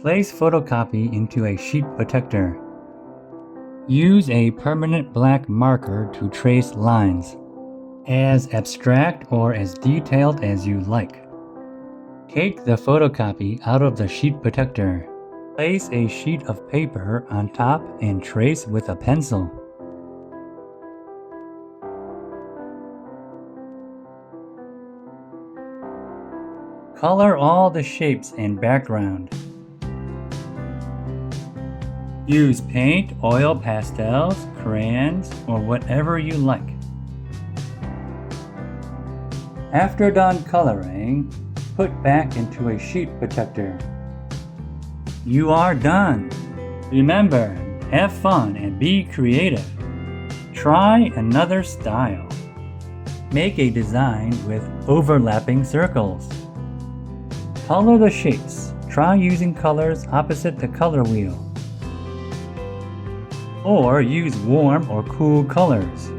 Place photocopy into a sheet protector. Use a permanent black marker to trace lines, as abstract or as detailed as you like. Take the photocopy out of the sheet protector. Place a sheet of paper on top and trace with a pencil. Color all the shapes and background. Use paint, oil pastels, crayons, or whatever you like. After done coloring, put back into a sheet protector. You are done! Remember, have fun and be creative. Try another style. Make a design with overlapping circles. Color the shapes. Try using colors opposite the color wheel. Or use warm or cool colors.